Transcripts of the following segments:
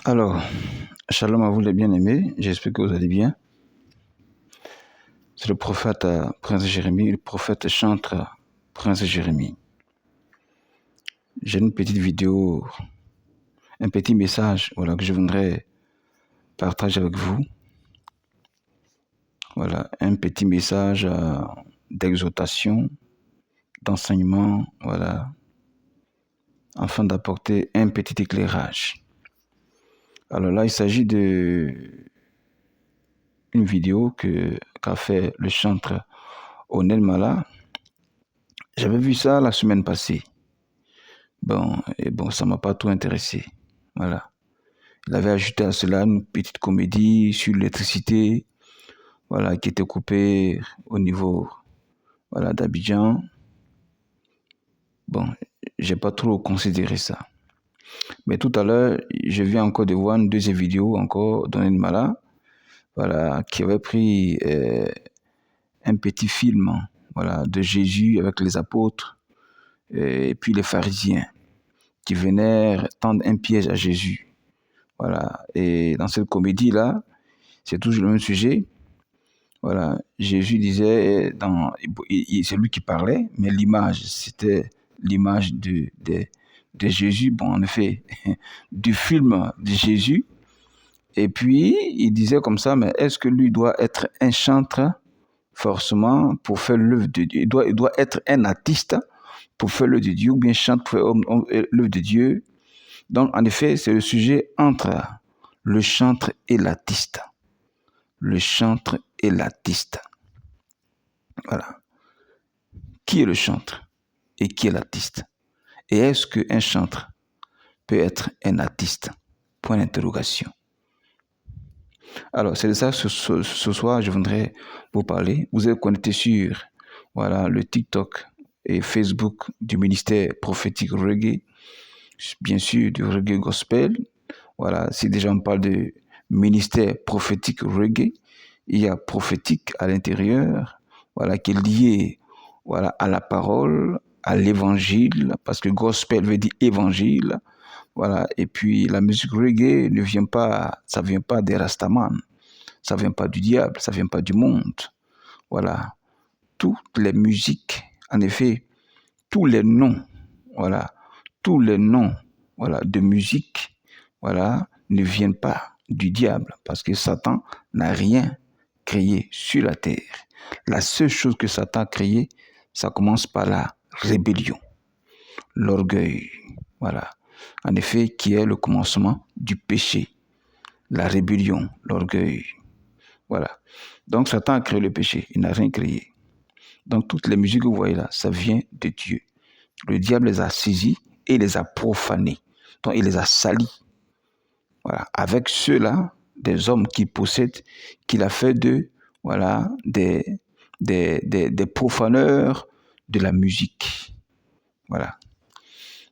Alors, shalom à vous les bien-aimés, j'espère que vous allez bien. C'est le prophète Prince Jérémie, le prophète chantre Prince Jérémie. J'ai une petite vidéo, un petit message que je voudrais partager avec vous. Voilà, un petit message d'exhortation, d'enseignement, afin d'apporter un petit éclairage. Alors là, il s'agit de une vidéo qu'a fait le chantre Onel Mala. J'avais vu ça la semaine passée. Ça m'a pas trop intéressé. Voilà. Il avait ajouté à cela une petite comédie sur l'électricité, qui était coupée au niveau, d'Abidjan. J'ai pas trop considéré ça. Mais tout à l'heure, je viens encore de voir une deuxième vidéo encore d'Onel Mala, qui avait pris un petit film, de Jésus avec les apôtres et puis les pharisiens qui venaient tendre un piège à Jésus. Et dans cette comédie-là, c'est toujours le même sujet. Jésus disait, c'est lui qui parlait, mais l'image, c'était l'image de Jésus, en effet, du film de Jésus. Et puis, il disait comme ça, mais est-ce que lui doit être un chantre forcément pour faire l'œuvre de Dieu? Il doit être un artiste pour faire l'œuvre de Dieu, ou bien chantre pour faire l'œuvre de Dieu. Donc, en effet, c'est le sujet entre le chantre et l'artiste. Le chantre et l'artiste. Voilà. Qui est le chantre et qui est l'artiste? Et est-ce qu'un chantre peut être un artiste? Point d'interrogation. Alors, c'est de ça ce soir, je voudrais vous parler. Vous êtes connecté sur le TikTok et Facebook du ministère prophétique Reggae, bien sûr du Reggae Gospel. Si déjà on parle de ministère prophétique Reggae, il y a prophétique à l'intérieur, qui est lié à la parole, à l'évangile, parce que gospel veut dire évangile. Et puis la musique reggae vient pas des Rastaman, ça vient pas du diable, ça vient pas du monde. Toutes les musiques, en effet, tous les noms de musique, ne viennent pas du diable, parce que Satan n'a rien créé sur la terre. La seule chose que Satan a créée, ça commence par la rébellion, l'orgueil, en effet, qui est le commencement du péché, la rébellion, l'orgueil, Donc Satan a créé le péché, il n'a rien créé. Donc toutes les musiques que vous voyez là, ça vient de Dieu. Le diable les a saisis et les a profanés. Donc il les a salis. Avec ceux-là, des hommes qu'il possède, qu'il a fait d'eux, des profaneurs de la musique.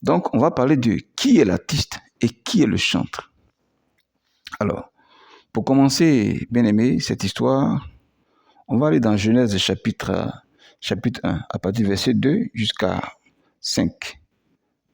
Donc, on va parler de qui est l'artiste et qui est le chantre. Alors, pour commencer, bien aimé, cette histoire, on va aller dans Genèse chapitre 1, à partir du verset 2 jusqu'à 5.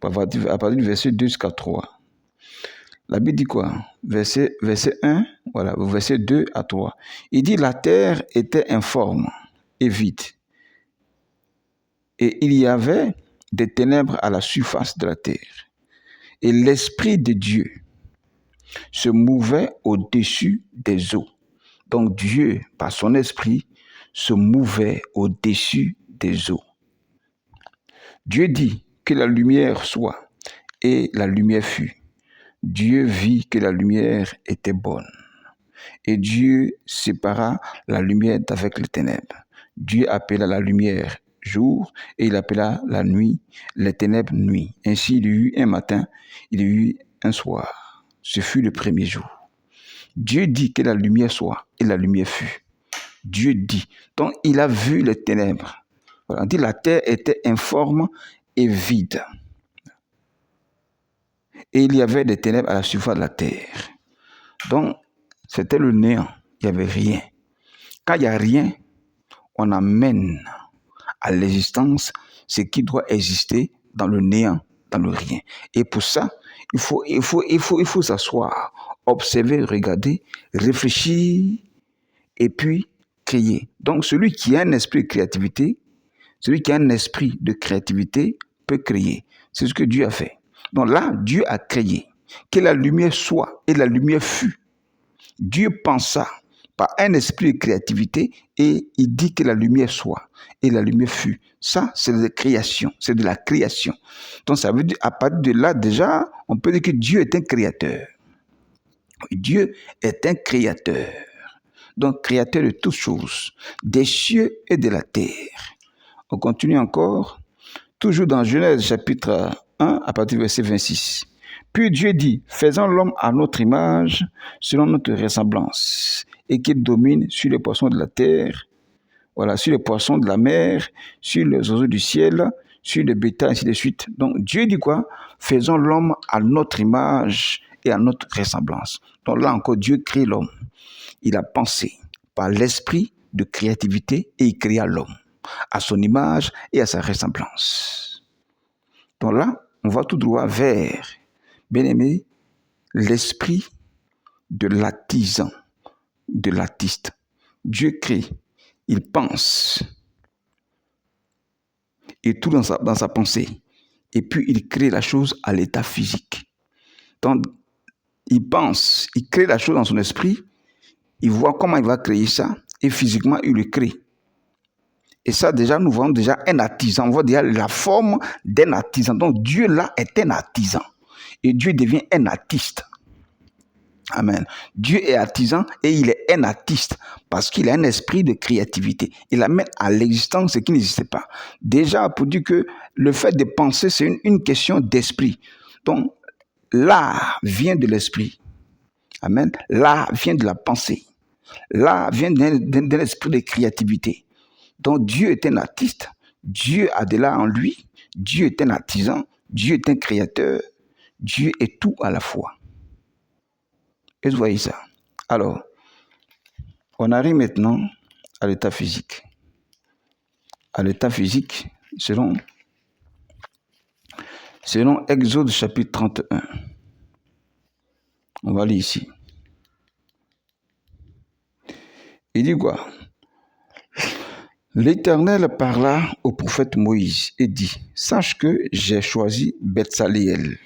À partir du verset 2 jusqu'à 3. La Bible dit quoi? Verset 1, verset 2 à 3. Il dit, la terre était informe et vide. Et il y avait des ténèbres à la surface de la terre. Et l'Esprit de Dieu se mouvait au-dessus des eaux. Donc Dieu, par son esprit, se mouvait au-dessus des eaux. Dieu dit que la lumière soit, et la lumière fut. Dieu vit que la lumière était bonne. Et Dieu sépara la lumière d'avec les ténèbres. Dieu appela la lumière jour, et il appela la nuit, les ténèbres nuit. Ainsi il y eut un matin, il y eut un soir. Ce fut le premier jour. Dieu dit que la lumière soit, et la lumière fut. Dieu dit. Donc il a vu les ténèbres. On dit la terre était informe et vide. Et il y avait des ténèbres à la surface de la terre. Donc, c'était le néant. Il n'y avait rien. Quand il n'y a rien, on amène à l'existence ce qui doit exister dans le néant, dans le rien. Et pour ça, il faut s'asseoir, observer, regarder, réfléchir et puis créer. Donc, celui qui a un esprit de créativité, peut créer. C'est ce que Dieu a fait. Donc là, Dieu a créé. Que la lumière soit, et la lumière fut. Dieu pensa par un esprit de créativité et il dit que la lumière soit et la lumière fut. Ça, c'est de la création. C'est de la création. Donc ça veut dire, à partir de là, déjà, on peut dire que Dieu est un créateur. Dieu est un créateur. Donc créateur de toutes choses, des cieux et de la terre. On continue encore, toujours dans Genèse chapitre 1, à partir du verset 26. Puis Dieu dit, faisons l'homme à notre image, selon notre ressemblance, et qu'il domine sur les poissons de la terre, voilà, sur les poissons de la mer, sur les oiseaux du ciel, sur le bétail, ainsi de suite. Donc Dieu dit quoi? Faisons l'homme à notre image et à notre ressemblance. Donc là encore, Dieu crée l'homme. Il a pensé par l'esprit de créativité et il créa l'homme à son image et à sa ressemblance. Donc là, on va tout droit vers, bien aimé, l'esprit de l'artisan, de l'artiste. Dieu crée, il pense, et tout dans sa pensée. Et puis il crée la chose à l'état physique. Donc, il pense, il crée la chose dans son esprit, il voit comment il va créer ça, et physiquement, il le crée. Et ça, déjà, nous voyons déjà un artisan. On voit déjà la forme d'un artisan. Donc, Dieu, là, est un artisan. Et Dieu devient un artiste. Amen. Dieu est artisan et il est un artiste parce qu'il a un esprit de créativité. Il amène à l'existence ce qui n'existait pas. Déjà, pour dire que le fait de penser, c'est une question d'esprit. Donc, l'art vient de l'esprit. Amen. L'art vient de la pensée. L'art vient d'un esprit de créativité. Donc Dieu est un artiste, Dieu a de l'art en lui, Dieu est un artisan, Dieu est un créateur, Dieu est tout à la fois. Et vous voyez ça. Alors, on arrive maintenant à l'état physique. À l'état physique, selon Exode chapitre 31. On va lire ici. Il dit quoi? L'Éternel parla au prophète Moïse et dit, sache que j'ai choisi Betsaleel,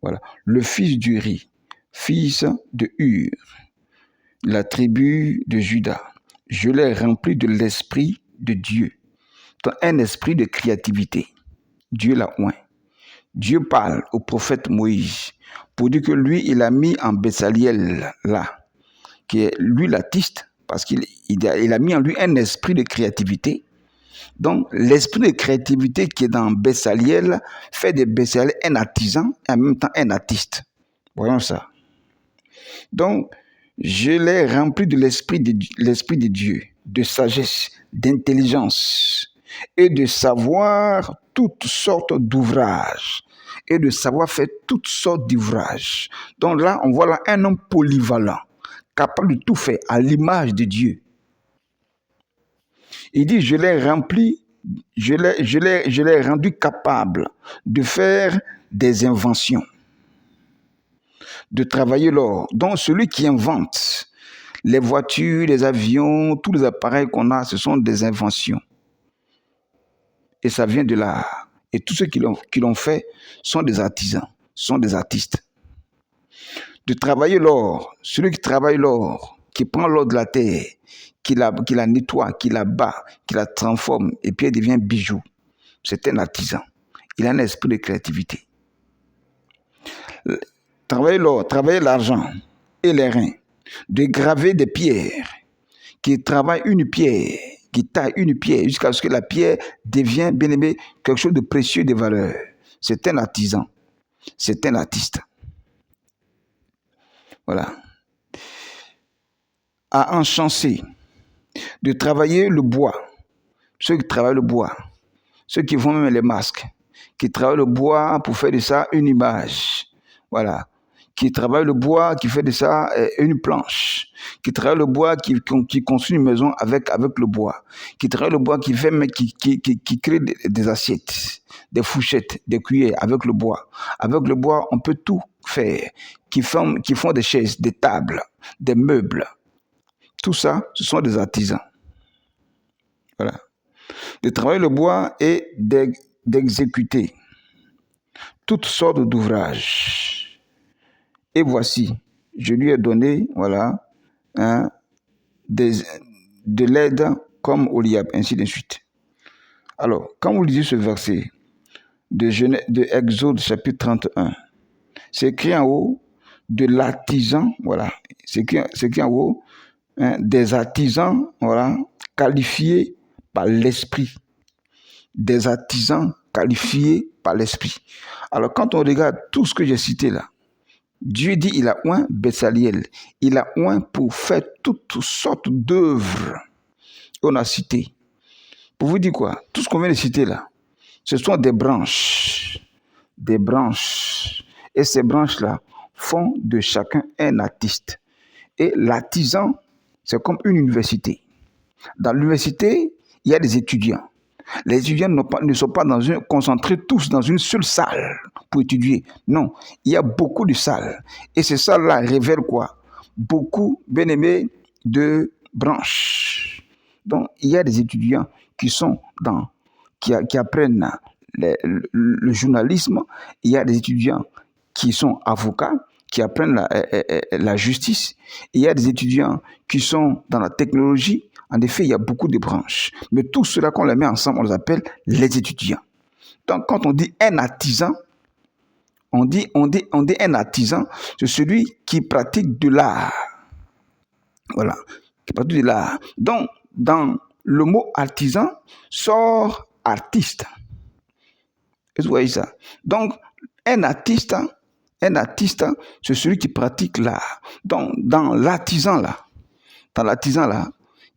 voilà, le fils d'Uri, fils de Hur, la tribu de Juda. Je l'ai rempli de l'esprit de Dieu, un esprit de créativité. Dieu l'a oint. Dieu parle au prophète Moïse pour dire que lui, il a mis en Betsaleel là, qui est lui l'artiste, parce qu'il a mis en lui un esprit de créativité. Donc, l'esprit de créativité qui est dans Betsaleel fait de Betsaleel un artisan et en même temps un artiste. Voyons ça. Donc, je l'ai rempli de l'esprit de Dieu, de sagesse, d'intelligence et de savoir toutes sortes d'ouvrages et de savoir faire toutes sortes d'ouvrages. Donc là, on voit là un homme polyvalent, capable de tout faire à l'image de Dieu. Il dit, je l'ai rempli, je l'ai rendu capable de faire des inventions, de travailler l'or. Donc celui qui invente les voitures, les avions, tous les appareils qu'on a, ce sont des inventions. Et ça vient de l'art. Et tous ceux qui l'ont fait sont des artisans, sont des artistes. De travailler l'or, celui qui travaille l'or, qui prend l'or de la terre, qui la nettoie, qui la bat, qui la transforme, et puis elle devient bijou. C'est un artisan. Il a un esprit de créativité. Travailler l'or, travailler l'argent et les reins, de graver des pierres, qui travaille une pierre, qui taille une pierre, jusqu'à ce que la pierre devienne, bien aimé, quelque chose de précieux, de valeur. C'est un artisan. C'est un artiste. Voilà. À enchasser, de travailler le bois. Ceux qui travaillent le bois, ceux qui font même les masques, qui travaillent le bois pour faire de ça une image. Voilà. qui travaille le bois, qui fait de ça une planche, qui travaille le bois, qui construit une maison avec le bois, qui travaille le bois, qui crée des assiettes, des fourchettes, des cuillères avec le bois. Avec le bois, on peut tout faire, qui font des chaises, des tables, des meubles. Tout ça, ce sont des artisans. Voilà. De travailler le bois et d'exécuter toutes sortes d'ouvrages. Et voici, je lui ai donné, voilà, de l'aide comme Oliab, ainsi de suite. Alors, quand vous lisez ce verset de Exode chapitre 31, c'est écrit en haut de l'artisan, voilà, c'est écrit en haut des artisans, voilà, qualifiés par l'esprit. Des artisans qualifiés par l'esprit. Alors, quand on regarde tout ce que j'ai cité là, Dieu dit il a oint Betsaliel, il a oint pour faire toutes sortes d'œuvres qu'on a citées. Pour vous dire quoi? Tout ce qu'on vient de citer là, ce sont des branches. Des branches. Et ces branches-là font de chacun un artiste. Et l'artisan, c'est comme une université. Dans l'université, il y a des étudiants. Les étudiants ne sont pas concentrés tous dans une seule salle pour étudier. Non, il y a beaucoup de salles. Et ces salles-là révèlent quoi? Beaucoup, bien aimés, de branches. Donc, il y a des étudiants qui apprennent le journalisme. Il y a des étudiants qui sont avocats, qui apprennent la justice. Il y a des étudiants qui sont dans la technologie. En effet, il y a beaucoup de branches. Mais tout cela, quand on les met ensemble, on les appelle les étudiants. Donc, quand on dit un artisan, on dit un artisan, c'est celui qui pratique de l'art. Voilà, qui pratique de l'art. Donc, dans le mot artisan sort artiste. Vous voyez ça? Donc, un artiste, c'est celui qui pratique l'art. Donc, dans l'artisan là,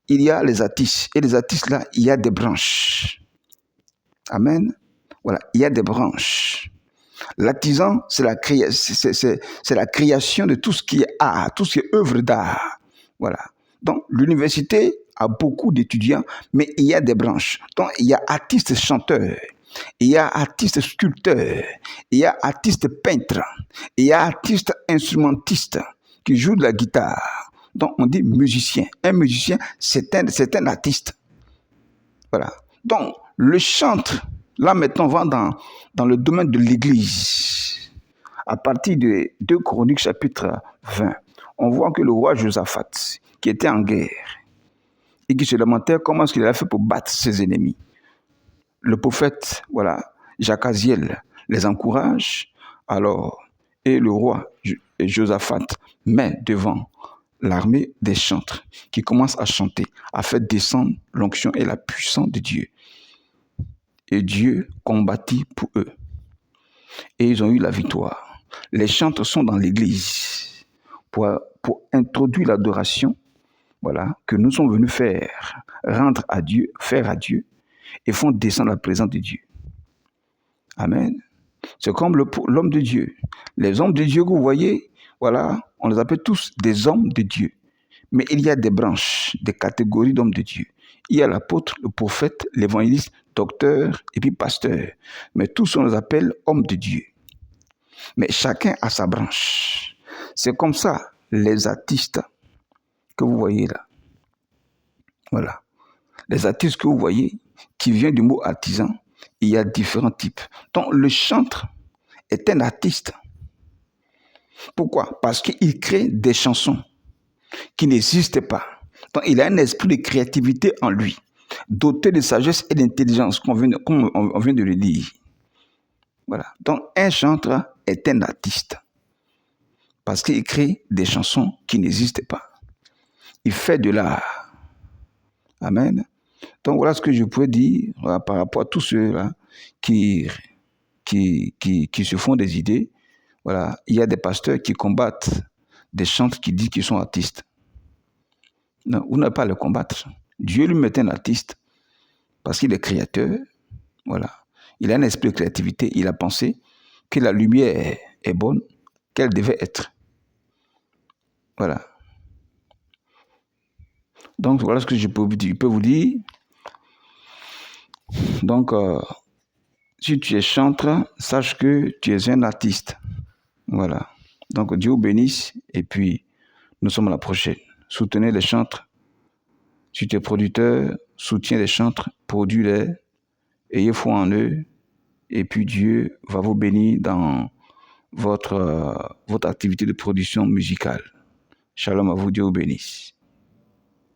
il y a les artistes. Et les artistes là, il y a des branches. Amen. Voilà, il y a des branches. L'artisan, c'est la création de tout ce qui est art, tout ce qui est œuvre d'art. Voilà. Donc, l'université a beaucoup d'étudiants, mais il y a des branches. Donc, il y a artistes chanteurs, il y a artistes sculpteurs, il y a artistes peintres, il y a artistes instrumentistes qui jouent de la guitare. Donc, on dit musicien. Un musicien, c'est un artiste. Voilà. Donc, le chantre, là maintenant, on va dans le domaine de l'Église. À partir de 2 Chroniques, chapitre 20, on voit que le roi Josaphat, qui était en guerre, et qui se lamentait comment est-ce qu'il a fait pour battre ses ennemis. Le prophète, voilà, Jacaziel, les encourage. Alors, et le roi Josaphat met devant l'armée des chantres qui commencent à chanter, à faire descendre l'onction et la puissance de Dieu. Et Dieu combattit pour eux. Et ils ont eu la victoire. Les chantres sont dans l'église pour introduire l'adoration, voilà, que nous sommes venus faire, rendre à Dieu, faire à Dieu, et font descendre la présence de Dieu. Amen. C'est comme l'homme de Dieu. Les hommes de Dieu que vous voyez, voilà, on les appelle tous des hommes de Dieu. Mais il y a des branches, des catégories d'hommes de Dieu. Il y a l'apôtre, le prophète, l'évangéliste, docteur et puis pasteur. Mais tous on les appelle hommes de Dieu. Mais chacun a sa branche. C'est comme ça, les artistes que vous voyez là. Voilà. Les artistes que vous voyez, qui viennent du mot artisan, il y a différents types. Donc le chantre est un artiste. Pourquoi? Parce qu'il crée des chansons qui n'existent pas. Donc il a un esprit de créativité en lui, doté de sagesse et d'intelligence, comme on vient de le dire. Voilà. Donc un chanteur est un artiste. Parce qu'il crée des chansons qui n'existent pas. Il fait de l'art. Amen. Donc voilà ce que je pourrais dire par rapport à tous ceux-là qui se font des idées. Voilà. Il y a des pasteurs qui combattent des chanteurs qui disent qu'ils sont artistes. Non, vous n'avez pas à le combattre. Dieu lui met un artiste parce qu'il est créateur. Voilà. Il a un esprit de créativité. Il a pensé que la lumière est bonne, qu'elle devait être. Voilà. Donc, voilà ce que je peux vous dire. Donc, si tu es chanteur, sache que tu es un artiste. Voilà. Donc, Dieu vous bénisse et puis nous sommes à la prochaine. Soutenez les chantres. Si tu es producteur, soutiens les chantres, produis-les, ayez foi en eux et puis Dieu va vous bénir dans votre activité de production musicale. Shalom à vous, Dieu vous bénisse.